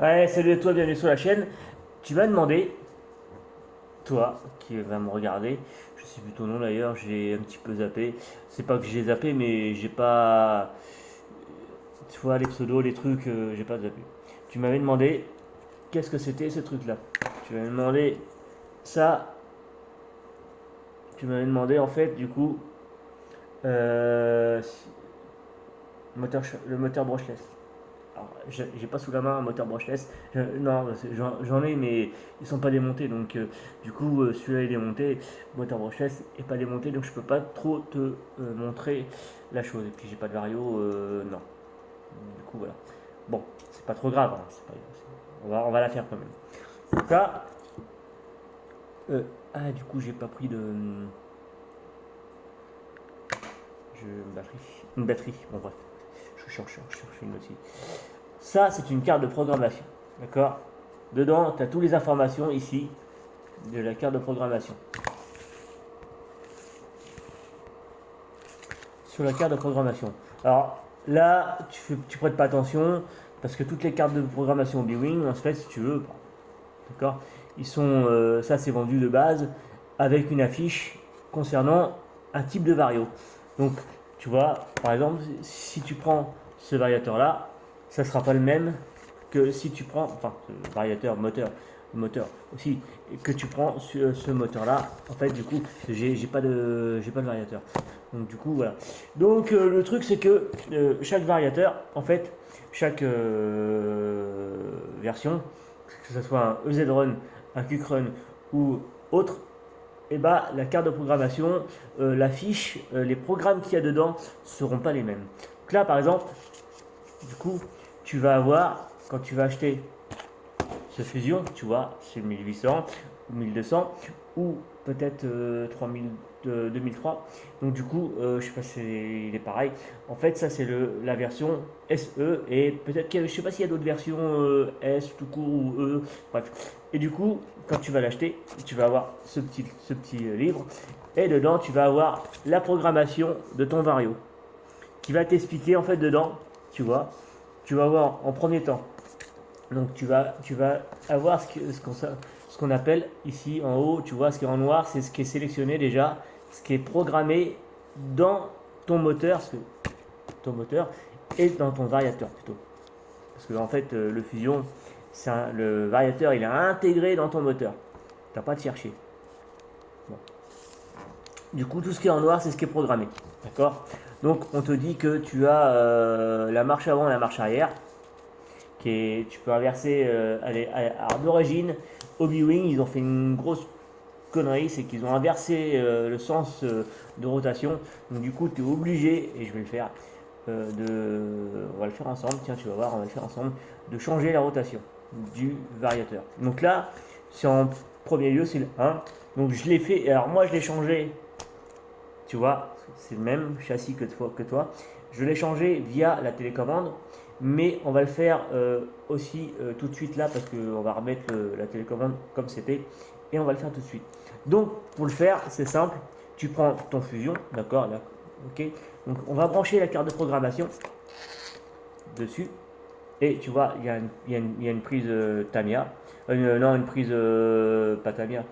Ouais, salut à toi, bienvenue sur la chaîne. Tu m'as demandé, toi qui va me regarder, je sais plus ton nom d'ailleurs, j'ai un petit peu zappé. C'est pas que j'ai zappé, mais j'ai pas. Tu vois, les pseudos, les trucs, j'ai pas zappé. Tu m'avais demandé qu'est-ce que c'était ce truc-là. Tu m'avais demandé ça. Tu m'avais demandé en fait, du coup, euh, le moteur brushless. Alors, j'ai pas sous la main un moteur brushless. Non, j'en ai, mais ils sont pas démontés. Donc, du coup, celui-là est démonté. Le moteur brushless est pas démonté, donc je peux pas trop te montrer la chose. Et puis, j'ai pas de vario, non. Du coup, voilà. Bon, c'est pas trop grave. Hein, on va la faire quand même. Donc là, du coup, j'ai pas pris de. Une batterie. Bon, bref. Je cherche une aussi. Ça, c'est une carte de programmation. D'accord. Dedans, tu as toutes les informations ici de la carte de programmation. Sur la carte de programmation. Alors là, tu prêtes pas attention parce que toutes les cartes de programmation B-Wing, en fait, si tu veux, d'accord, ils sont, ça c'est vendu de base avec une affiche concernant un type de vario. Donc, tu vois, par exemple, si tu prends ce variateur là, ça sera pas le même que si tu prends, enfin, variateur, moteur aussi, que tu prends ce moteur là, en fait, du coup, j'ai pas de variateur. Donc, du coup, voilà. Donc, le truc, c'est que chaque variateur, en fait, chaque version, que ce soit un EZ-Run, un Quick-Run ou autre, et bah, la carte de programmation, la fiche, les programmes qu'il y a dedans seront pas les mêmes. Donc là, par exemple, du coup, tu vas avoir, quand tu vas acheter ce Fusion, tu vois, c'est 1800 ou 1200 ou peut-être 3000, 2003. Donc du coup, je sais pas si il est pareil. En fait, ça c'est la version SE et peut-être je sais pas s'il y a d'autres versions S tout court ou E. Bref. Et du coup, quand tu vas l'acheter, tu vas avoir ce petit livre et dedans tu vas avoir la programmation de ton vario qui va t'expliquer en fait dedans, tu vois, tu vas voir en premier temps. Donc tu vas avoir ce qu'on appelle ici en haut, tu vois, ce qui est en noir, c'est ce qui est sélectionné déjà, ce qui est programmé dans ton moteur, ton moteur et dans ton variateur plutôt. Parce que en fait, le Fusion, le variateur, il est intégré dans ton moteur. Tu n'as pas à te chercher. Bon. Du coup, tout ce qui est en noir, c'est ce qui est programmé. D'accord. Donc, on te dit que tu as la marche avant et la marche arrière. Tu peux inverser. Alors, d'origine, Obi-Wing, ils ont fait une grosse connerie, c'est qu'ils ont inversé le sens de rotation. Donc, du coup, tu es obligé, et je vais le faire, on va le faire ensemble. Tiens, tu vas voir, on va le faire ensemble, de changer la rotation du variateur. Donc là, c'est en premier lieu, c'est le 1. Donc, je l'ai fait. Alors, moi, je l'ai changé. Tu vois, c'est le même châssis que toi. Je l'ai changé via la télécommande, mais on va le faire aussi tout de suite là parce qu'on va remettre la télécommande comme c'était et on va le faire tout de suite. Donc pour le faire, c'est simple. Tu prends ton Fusion, d'accord là, ok. Donc on va brancher la carte de programmation dessus et tu vois, il y a une prise Tamiya, non une prise pas Tamiya,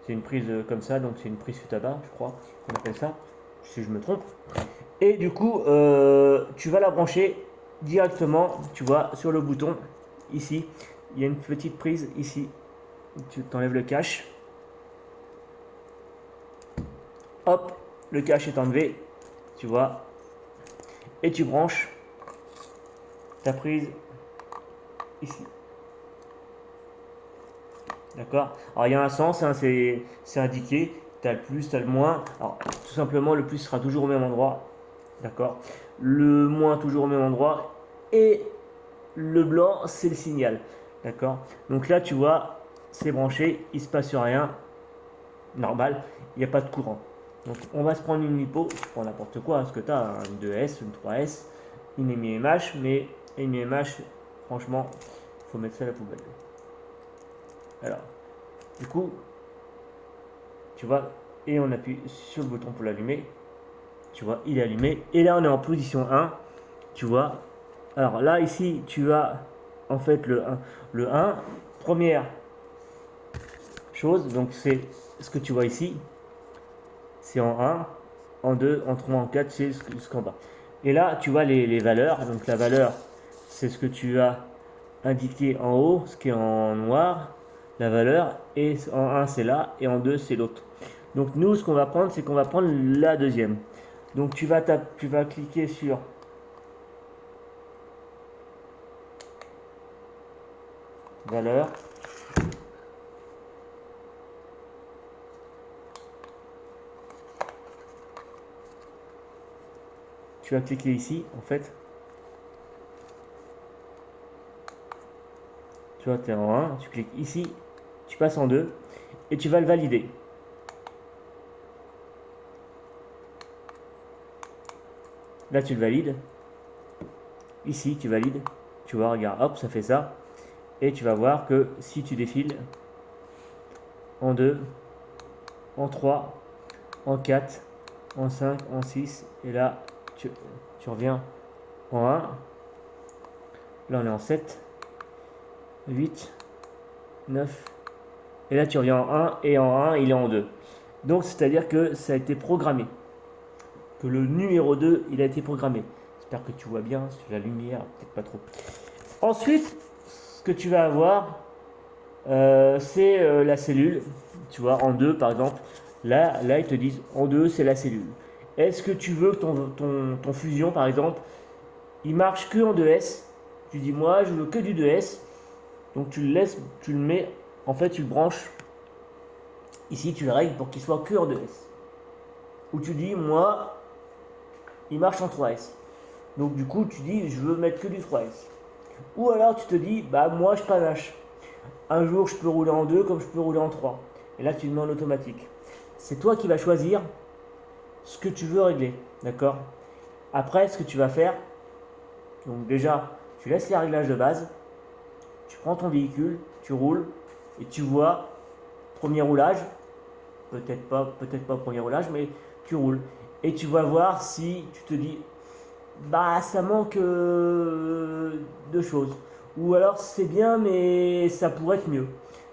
c'est une prise comme ça, donc c'est une prise Futaba, je crois qu'on appelle ça, si je me trompe. Et du coup, tu vas la brancher directement, tu vois, sur le bouton, ici. Il y a une petite prise ici. Tu t'enlèves le cache. Hop, le cache est enlevé, tu vois. Et tu branches ta prise ici. D'accord. Alors il y a un sens, hein, c'est indiqué. Tu as le plus, tu as le moins. Alors tout simplement, le plus sera toujours au même endroit. D'accord. Le moins toujours au même endroit. Et le blanc, c'est le signal. D'accord. Donc là, tu vois, c'est branché, il se passe rien. Normal, il n'y a pas de courant. Donc on va se prendre une lipo, je prends n'importe quoi, ce que tu as, une 2S, une 3S, une MH, mais une MH, franchement, il faut mettre ça à la poubelle. Alors, du coup, tu vois, et on appuie sur le bouton pour l'allumer. Tu vois, il est allumé. Et là, on est en position 1. Tu vois. Alors là, ici, tu as en fait le 1, première chose, donc c'est ce que tu vois ici, c'est en 1, en 2, en 3, en 4, c'est ce qu'en bas. Et là, tu vois les valeurs, donc la valeur, c'est ce que tu as indiqué en haut, ce qui est en noir, la valeur, et en 1 c'est là, et en 2 c'est l'autre. Donc nous, ce qu'on va prendre, c'est qu'on va prendre la deuxième. Donc tu vas cliquer sur valeur. Tu vas cliquer ici, en fait. Tu vois, tu es en 1, tu cliques ici, tu passes en 2, et tu vas le valider. Là, tu le valides. Ici, tu valides. Tu vois, regarde, hop, ça fait ça. Et tu vas voir que si tu défiles en 2, en 3, en 4, en 5, en 6, et là, tu reviens en 1. Là, on est en 7, 8, 9. Et là, tu reviens en 1, et en 1, il est en 2. Donc, c'est-à-dire que ça a été programmé. Que le numéro 2, il a été programmé. J'espère que tu vois bien, sur la lumière, peut-être pas trop. Ensuite, ce que tu vas avoir, c'est la cellule. Tu vois, en 2 par exemple. Là, ils te disent en 2, c'est la cellule. Est-ce que tu veux que ton fusion, par exemple, il marche que en 2S? Tu dis, moi, je veux que du 2S. Donc, tu le laisses, tu le mets, en fait, tu le branches. Ici, tu le règles pour qu'il soit que en 2S. Ou tu dis, moi, il marche en 3S. Donc, du coup, tu dis, je veux mettre que du 3S. Ou alors, tu te dis, bah, moi, je panache. Un jour, je peux rouler en 2 comme je peux rouler en 3. Et là, tu le mets en automatique. C'est toi qui vas choisir ce que tu veux régler. D'accord? Après, ce que tu vas faire, donc déjà, tu laisses les réglages de base, tu prends ton véhicule, tu roules, et tu vois, premier roulage, peut-être pas premier roulage, mais tu roules. Et tu vas voir si tu te dis, bah ça manque de choses. Ou alors c'est bien, mais ça pourrait être mieux.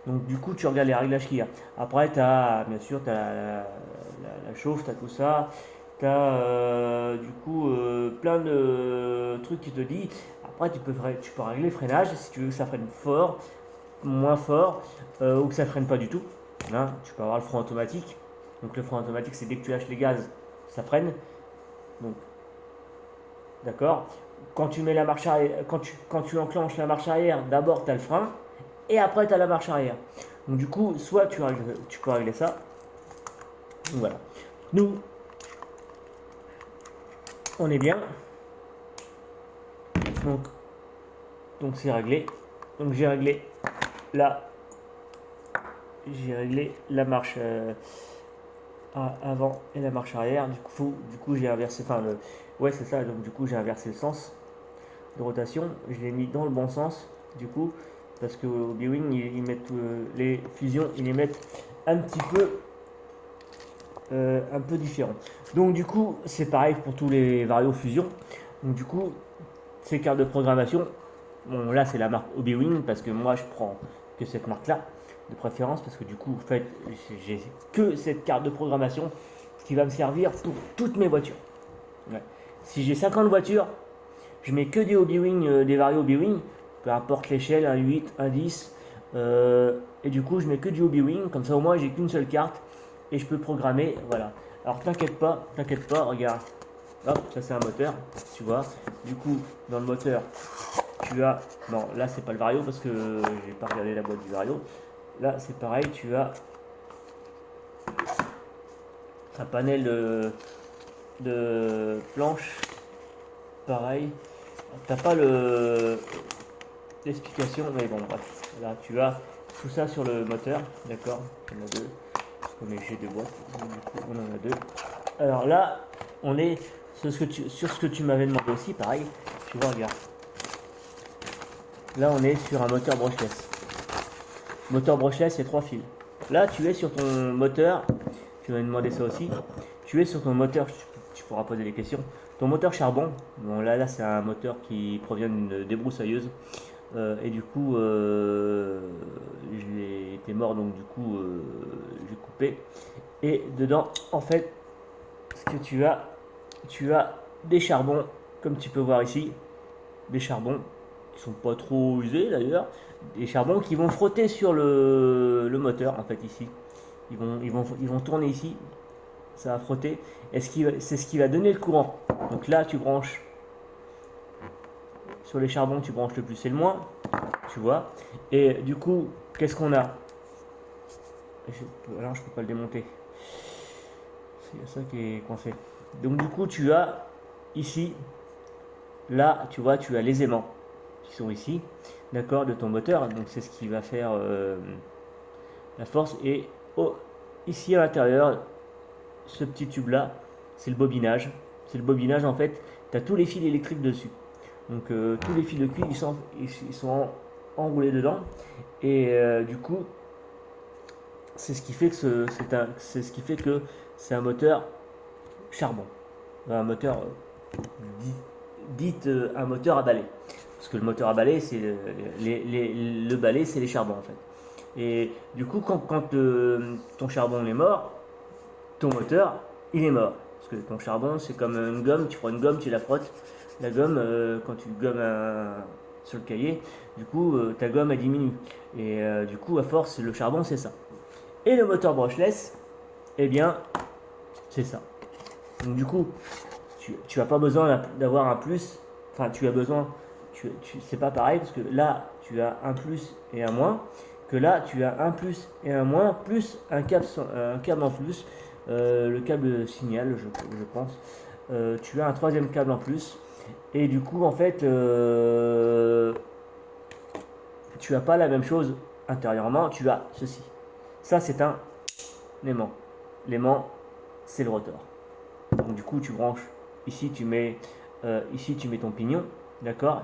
Donc du coup, tu regardes les réglages qu'il y a. Après, tu as, bien sûr, tu as la chauffe, tu as tout ça. Tu as du coup plein de trucs qui te disent. Après, tu peux régler le freinage si tu veux que ça freine fort, moins fort, ou que ça freine pas du tout. Hein, tu peux avoir le frein automatique. Donc le frein automatique, c'est dès que tu lâches les gaz, ça freine. Donc, d'accord. Quand tu mets la marche arrière, quand tu enclenches la marche arrière, d'abord tu as le frein et après tu as la marche arrière. Donc du coup, soit tu peux régler ça. Donc voilà. Nous, on est bien. Donc c'est réglé. Donc j'ai réglé là. J'ai réglé la marche avant et la marche arrière. Du coup j'ai inversé. Enfin le. Ouais c'est ça. Donc du coup j'ai inversé le sens de rotation. Je l'ai mis dans le bon sens. Du coup. Parce que au B-Wing, ils mettent les fusions, ils les mettent un petit peu différents. Donc du coup, c'est pareil pour tous les varios fusion. Donc du coup, ces cartes de programmation, bon là c'est la marque Obi-Wing parce que moi je prends que cette marque-là de préférence parce que du coup, en fait, j'ai que cette carte de programmation qui va me servir pour toutes mes voitures. Ouais. Si j'ai 50 voitures, je mets que des Obi-Wing, des varios Obi-Wing. Peu importe l'échelle, un 8, un 10. Et du coup, je mets que du Obi-Wing. Comme ça, au moins, j'ai qu'une seule carte. Et je peux programmer. Voilà. Alors, t'inquiète pas, regarde. Hop, ça c'est un moteur. Tu vois. Du coup, dans le moteur, tu as. Non, là, c'est pas le Vario parce que j'ai pas regardé la boîte du Vario. Là, c'est pareil. Tu as un panel de planches. Pareil. T'as pas l'explication, mais bon, bref. Là, tu as tout ça sur le moteur, d'accord? Il y en a deux. J'ai deux boîtes, du coup, on en a deux. Alors là, on est sur ce que tu m'avais demandé aussi, pareil. Tu vois, regarde. Là, on est sur un moteur brushless. Moteur brushless, il y a 3 fils. Là, tu es sur ton moteur. Tu m'avais demandé ça aussi. Tu es sur ton moteur, tu pourras poser des questions. Ton moteur charbon, bon là c'est un moteur qui provient d'une débroussailleuse. Et du coup, il était mort, donc du coup, j'ai coupé. Et dedans, en fait, ce que tu as des charbons, comme tu peux voir ici, des charbons qui sont pas trop usés d'ailleurs, des charbons qui vont frotter sur le moteur en fait ici. Ils vont tourner ici, ça va frotter, et c'est ce qui va donner le courant. Donc là, tu branches sur les charbons, tu branches le plus et le moins, tu vois. Et du coup, qu'est-ce qu'on a? Alors, je peux pas le démonter. C'est ça qui est coincé. Donc du coup, tu as ici, là, tu vois, tu as les aimants qui sont ici, d'accord, de ton moteur. Donc c'est ce qui va faire la force. Et ici à l'intérieur, ce petit tube là, c'est le bobinage. C'est le bobinage en fait, tu as tous les fils électriques dessus. Donc tous les fils de cuivre ils sont enroulés dedans. Et du coup, c'est ce qui fait que c'est ce qui fait que c'est un moteur charbon. Un moteur dit un moteur à balai. Parce que le moteur à balai, c'est le balai, c'est les charbons en fait. Et du coup, quand ton charbon est mort, ton moteur, il est mort. Parce que ton charbon, c'est comme une gomme, tu prends une gomme, tu la frottes. La gomme, quand tu gommes sur le cahier, du coup, ta gomme, elle diminue. Et du coup, à force, le charbon, c'est ça. Et le moteur brushless, eh bien, c'est ça. Donc du coup, tu n'as pas besoin d'avoir un plus. Enfin, tu as besoin. C'est pas pareil parce que là, tu as un plus et un moins. Que là, tu as un plus et un moins, plus un câble en plus. Le câble signal, je pense. Tu as un troisième câble en plus. Et du coup, en fait, tu n'as pas la même chose intérieurement. Tu as ceci. Ça, c'est un aimant. L'aimant, c'est le rotor. Donc du coup, tu branches. Ici, tu mets ton pignon, d'accord.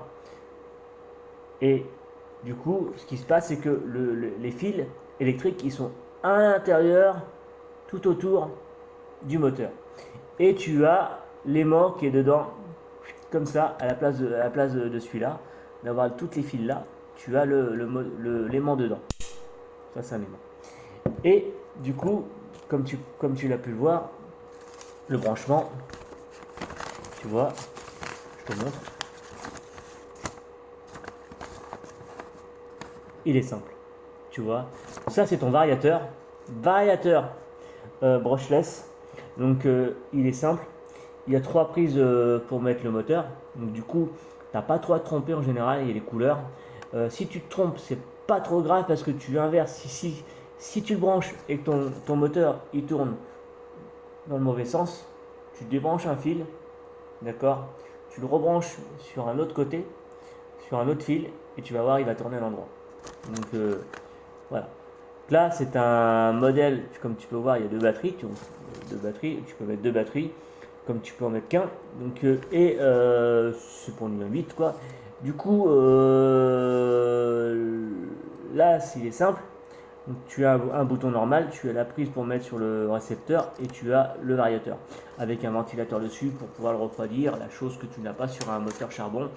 Et du coup, ce qui se passe, c'est que les fils électriques, ils sont à l'intérieur, tout autour du moteur. Et tu as l'aimant qui est dedans, comme ça, à la place de celui-là, d'avoir toutes les fils là, tu as l'aimant dedans. Ça, c'est un aimant. Et du coup, comme tu l'as pu le voir, le branchement, tu vois, je te montre. Il est simple. Tu vois, ça c'est ton variateur. Variateur brushless. Donc il est simple. Il y a trois prises pour mettre le moteur. Donc du coup, t'as pas trop à te tromper en général. Il y a les couleurs. Si tu te trompes, c'est pas trop grave parce que tu inverses. Si tu le branches et que ton moteur il tourne dans le mauvais sens, tu débranches un fil, d'accord. Tu le rebranches sur un autre côté, sur un autre fil, et tu vas voir, il va tourner à l'endroit. Donc voilà. Là, c'est un modèle, comme tu peux voir, il y a deux batteries. Tu peux mettre deux batteries, comme tu peux en mettre qu'un. Donc, c'est pour une 8 quoi. Du coup, là, s'il est simple, donc, tu as un bouton normal, tu as la prise pour mettre sur le récepteur et tu as le variateur avec un ventilateur dessus pour pouvoir le refroidir, la chose que tu n'as pas sur un moteur charbon,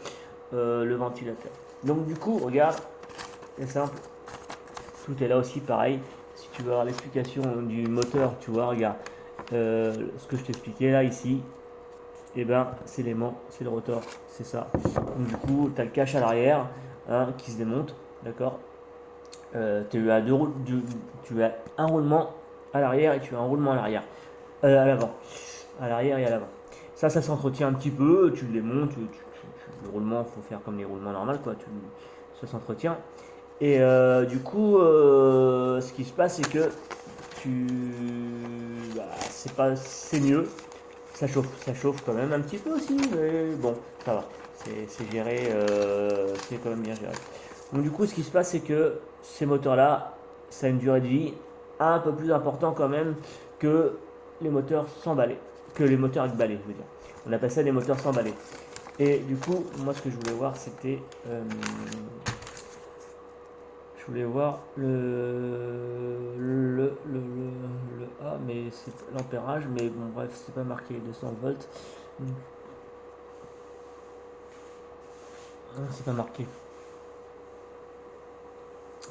le ventilateur. Donc, du coup, regarde, c'est simple. Tout est là aussi pareil. Si tu veux avoir l'explication du moteur, tu vois, regarde. Ce que je t'expliquais là, ici, et ben c'est l'aimant, c'est le rotor, c'est ça. Donc du coup, tu as le cache à l'arrière hein, qui se démonte, d'accord. Tu as un roulement à l'arrière et tu as un roulement à l'arrière, à l'avant, à l'arrière et à l'avant. Ça s'entretient un petit peu, tu le démontes, le roulement, il faut faire comme les roulements normaux, quoi. Ça s'entretient. Et du coup, ce qui se passe, c'est que c'est mieux. Ça chauffe quand même un petit peu aussi, mais bon, ça va. C'est géré, c'est quand même bien géré. Donc du coup, ce qui se passe, c'est que ces moteurs-là, ça a une durée de vie un peu plus importante quand même que les moteurs sans balai, que les moteurs avec balai, je veux dire. On appelle ça des moteurs sans balai. Et du coup, moi, ce que je voulais voir, c'était je voulais voir le A, mais c'est l'ampérage, mais bon, bref, c'est pas marqué 200 volts. Non, c'est pas marqué.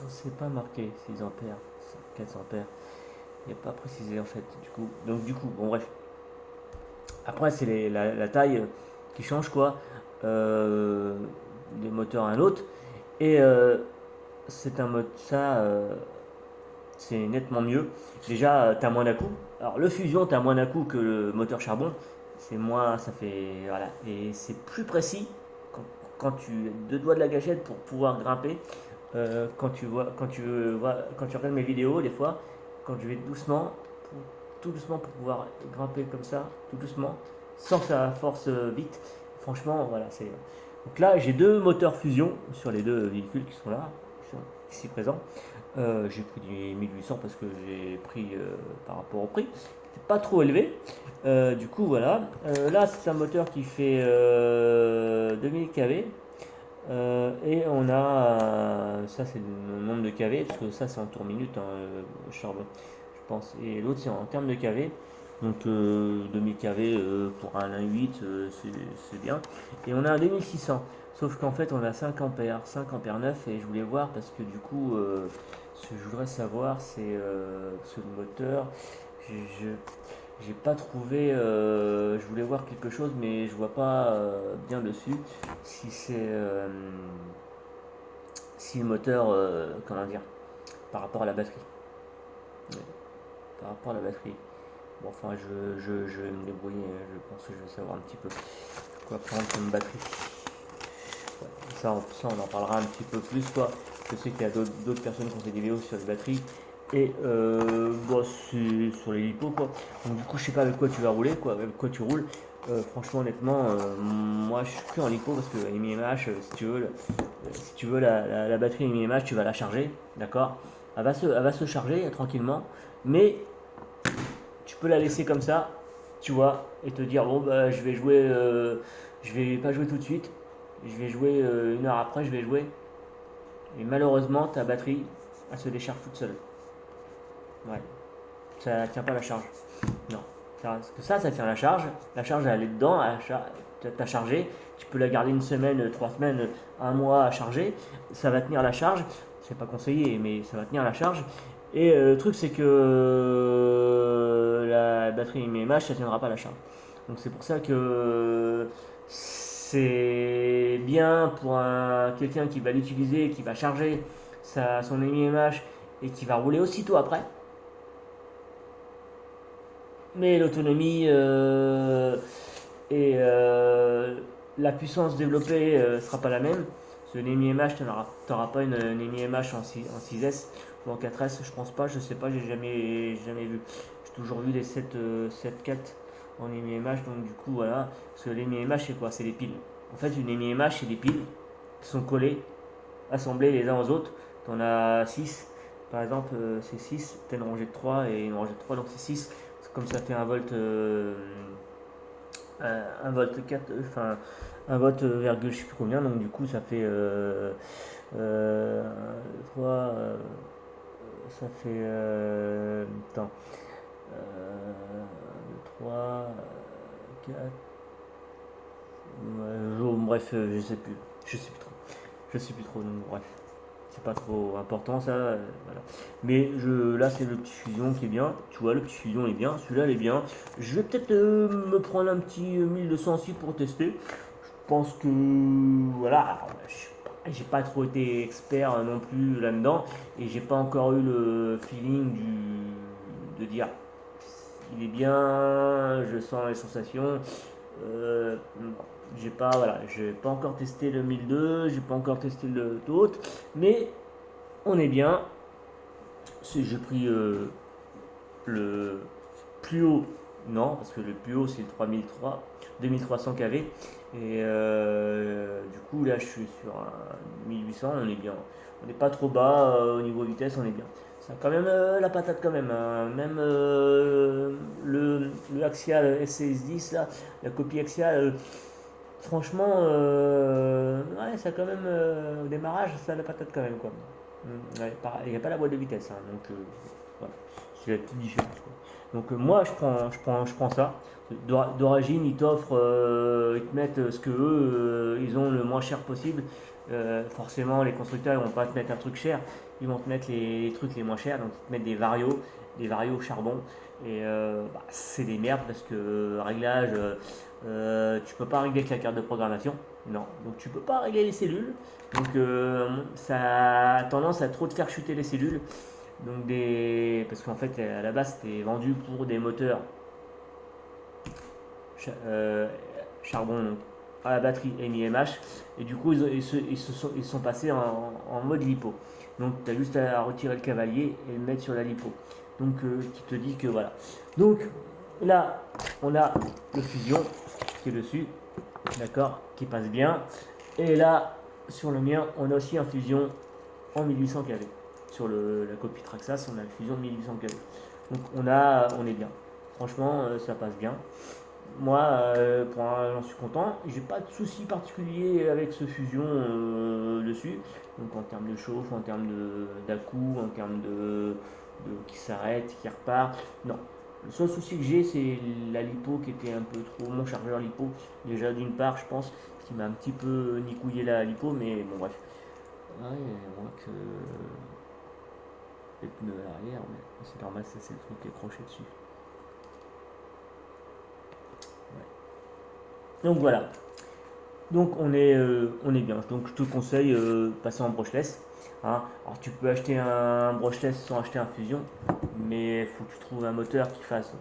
C'est pas marqué 6 ampères, 400 ampères. Il n'est pas précisé en fait. Du coup, bon bref. Après, c'est la taille qui change quoi. Euh, des moteurs à un autre. Et c'est un mode ça, c'est nettement mieux. Déjà, tu as moins d'à-coups. Alors le fusion, tu as moins d'à-coups que le moteur charbon. C'est moins, ça fait voilà, et c'est plus précis quand, quand tu as deux doigts de la gâchette pour pouvoir grimper. Quand tu regardes mes vidéos, des fois, quand je vais doucement, tout doucement pour pouvoir grimper comme ça, tout doucement, sans que ça force vite. Franchement, voilà, c'est. Donc là, j'ai deux moteurs fusion sur les deux véhicules qui sont là, qui sont ici présents. J'ai pris du 1800 parce que j'ai pris par rapport au prix. C'est pas trop élevé. Du coup, voilà. Là, c'est un moteur qui fait 2000 kV. Et on a, ça c'est le nombre de kV, parce que ça c'est en tour minute, hein, charbon, je pense. Et l'autre c'est en termes de kV. Donc 2000 kV pour un 1.8, c'est bien. Et on a un 2600. Sauf qu'en fait on a 5 ampères, 5 ampères 9. Et je voulais voir parce que du coup, ce que je voudrais savoir c'est ce moteur. Je, j'ai pas trouvé. Je voulais voir quelque chose, mais je vois pas bien dessus si c'est si le moteur, comment dire, par rapport à la batterie. Ouais, par rapport à la batterie. Bon, enfin, je vais me débrouiller. Je pense que je vais savoir un petit peu quoi prendre comme batterie. Ouais, ça, on en parlera un petit peu plus, quoi. Je sais qu'il y a d'autres personnes qui ont fait des vidéos sur les batteries. Et bon, c'est sur les lipos quoi. Donc du coup je sais pas avec quoi tu vas rouler, quoi, avec quoi tu roules. Franchement honnêtement, moi je suis que en lipo parce que MIMH, si tu veux la batterie MIMH tu vas la charger, d'accord. Elle va se charger tranquillement, mais tu peux la laisser comme ça, tu vois, et te dire bon bah je vais jouer, je vais pas jouer tout de suite, je vais jouer une heure après, je vais jouer. Et malheureusement ta batterie elle se décharge toute seule. Ouais. Ça tient pas la charge. Non. Parce que ça tient la charge. La charge, elle est dedans. T'as chargé. Tu peux la garder une semaine, 3 semaines, un mois à charger. Ça va tenir la charge. C'est pas conseillé, mais ça va tenir la charge. Et le truc, c'est que la batterie MMH, ça tiendra pas la charge. Donc c'est pour ça que c'est bien pour quelqu'un qui va l'utiliser, qui va charger son MMH et qui va rouler aussitôt après. Mais l'autonomie et la puissance développée sera pas la même. Parce que l'EMI-MH, tu n'auras pas une EMI-MH en 6S ou en 4S, je pense pas, je sais pas, j'ai jamais vu. J'ai toujours vu des 7.4 en EMI-MH, donc du coup voilà. Parce que l'EMI-MH c'est quoi? C'est les piles. En fait, une EMI-MH c'est des piles qui sont collées, assemblées les uns aux autres. Tu en as 6, par exemple, c'est 6, tu as une rangée de 3 et une rangée de 3, donc c'est 6. Comme ça fait un volt 4, enfin un volt virgule je sais plus combien, donc du coup ça fait 3, ça fait attends, 3, 4, bref, je sais plus trop, donc bref. C'est pas trop important ça, voilà. Mais là c'est le petit fusion qui est bien, tu vois le petit fusion est bien, celui-là il est bien. Je vais peut-être me prendre un petit 1200 aussi pour tester. Je pense que voilà, alors, j'ai pas trop été expert non plus là-dedans et j'ai pas encore eu le feeling de dire il est bien, je sens les sensations. Euh, j'ai pas encore testé le 1002, j'ai pas encore testé le l'autre, mais on est bien. J'ai pris le plus haut, non, parce que le plus haut c'est le 2300 kV. Et du coup, là je suis sur un 1800, on est bien. On n'est pas trop bas au niveau vitesse, on est bien. Ça a quand même la patate, quand même, hein. Même le Axial SCS10, là, la copie Axial, franchement, ouais, ça a quand même, au démarrage, ça a la patate quand même, quoi. Ouais, il n'y a pas la boîte de vitesse, hein, donc voilà, c'est la petite différence, quoi. Donc moi je prends ça. D'origine ils t'offrent, ils te mettent ce que eux ils ont le moins cher possible. Forcément, les constructeurs ils vont pas te mettre un truc cher, ils vont te mettre les trucs les moins chers, donc ils te mettent des varios charbon. Et c'est des merdes parce que réglage, tu peux pas régler avec la carte de programmation, non. Donc tu peux pas régler les cellules, donc ça a tendance à trop te faire chuter les cellules. Donc parce qu'en fait à la base c'était vendu pour des moteurs euh, charbon donc, à la batterie MIMH et du coup ils sont passés en mode lipo. Donc tu as juste à retirer le cavalier et le mettre sur la lipo. Donc qui te dit que voilà. Donc là on a le fusion qui est dessus, d'accord, qui passe bien. Et là sur le mien on a aussi un fusion en 1800 kV. Sur la copie Traxxas on a le fusion 1800 kV. Donc on est bien. Franchement ça passe bien. Moi, j'en suis content. J'ai pas de soucis particuliers avec ce fusion dessus. Donc en termes de chauffe, en termes d'à-coup, en termes qui s'arrête, qui repart. Non. Le seul souci que j'ai, c'est la lipo qui était un peu trop. Mon chargeur lipo, déjà d'une part, je pense, qui m'a un petit peu nicouillé la lipo, mais bon, bref. Ouais, on voit que les pneus à l'arrière, mais c'est normal, ça c'est le truc qui est accroché dessus. Donc voilà. Donc on est bien. Donc je te conseille passer en brushless. Hein. Alors tu peux acheter un brushless sans acheter un fusion, mais il faut que tu trouves un moteur qui fasse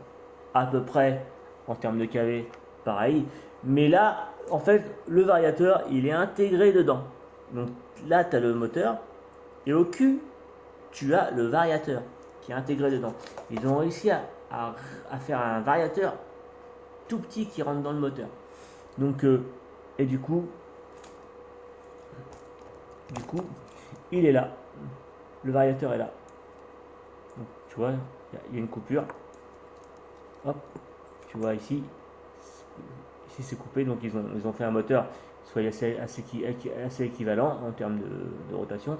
à peu près en termes de kV pareil. Mais là, en fait, le variateur il est intégré dedans. Donc là, tu as le moteur et au cul, tu as le variateur qui est intégré dedans. Ils ont réussi à faire un variateur tout petit qui rentre dans le moteur. Donc, et du coup, il est là. Le variateur est là. Donc, tu vois, il y a une coupure. Hop, tu vois ici. Ici c'est coupé, donc ils ont fait un moteur qui soit assez équivalent en termes de rotation.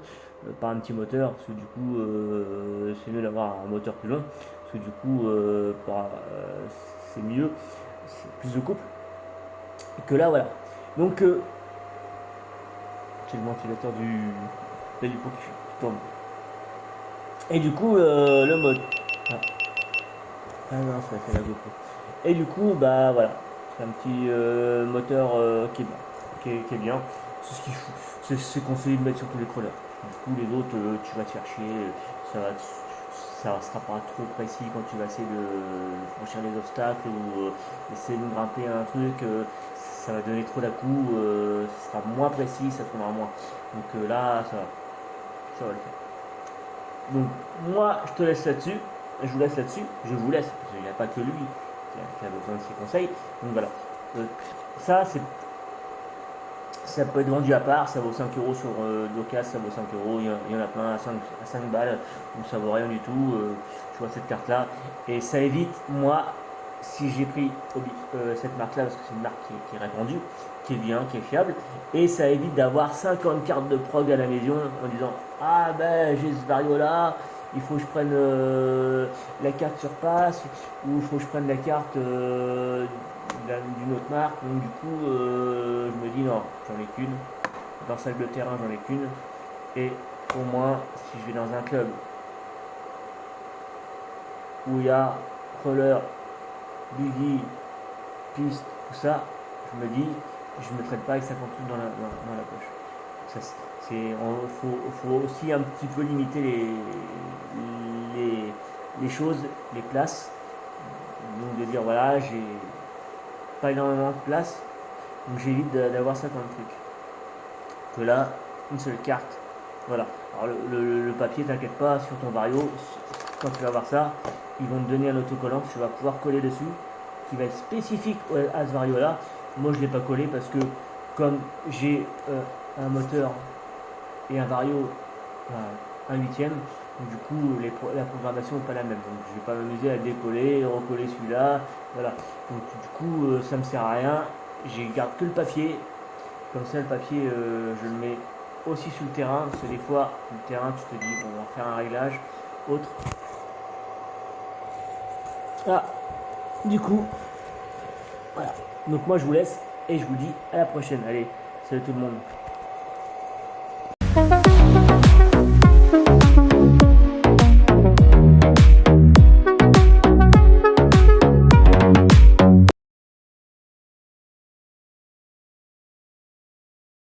Pas un petit moteur, parce que du coup, c'est mieux d'avoir un moteur plus long. Parce que du coup, c'est mieux, c'est plus de couple. Et que là, voilà. Donc, c'est le ventilateur de l'hypo qui tourne. Et du coup, le mode. Ah non, ça fait la GoPro. Et du coup, bah voilà. C'est un petit moteur qui est bien. C'est ce qu'il faut. C'est conseillé de mettre sur tous les crawlers. Du coup, les autres, tu vas te faire chier. Ça sera pas trop précis quand tu vas essayer de franchir les obstacles ou essayer de grimper un truc. Ça va donner trop d'à-coups. Ça sera moins précis, ça tournera moins. Donc là, ça va le faire. Donc moi, je te laisse là-dessus. Je vous laisse là-dessus. Je vous laisse, parce qu'il n'y a pas que lui qui a besoin de ses conseils. Donc voilà. Ça, ça peut être vendu à part, ça vaut 5 euros sur Docas, ça vaut 5 euros, il y en a plein à 5 balles, donc ça vaut rien du tout, tu vois cette carte là, et ça évite, moi, si j'ai pris cette marque là, parce que c'est une marque qui est répandue, qui est bien, qui est fiable, et ça évite d'avoir 50 cartes de prog à la maison en disant ah ben j'ai ce vario là, il faut que je prenne la carte surpasse, ou il faut que je prenne la carte d'une autre marque, donc du coup je me dis non, j'en ai qu'une, dans salle de terrain j'en ai qu'une, et au moins si je vais dans un club où il y a roller, buggy, piste, tout ça, je me dis je ne me traite pas avec 50 trucs dans la poche. Il faut aussi un petit peu limiter les choses, les places, donc de dire voilà j'ai pas énormément de place, donc j'évite d'avoir 50 trucs. Que là, une seule carte, voilà. Alors le papier, t'inquiète pas, sur ton vario, quand tu vas voir ça, ils vont te donner un autocollant que tu vas pouvoir coller dessus, qui va être spécifique à ce vario là. Moi je l'ai pas collé parce que comme j'ai un moteur et un vario, un huitième, donc du coup la programmation n'est pas la même, donc je vais pas m'amuser à décoller, recoller celui-là, voilà. Donc du coup ça me sert à rien, j'ai garde que le papier, comme ça le papier je le mets aussi sur le terrain, parce que des fois le terrain tu te dis bon, on va faire un réglage autre. Ah, du coup voilà, donc moi je vous laisse et je vous dis à la prochaine, allez, salut tout le monde. Thank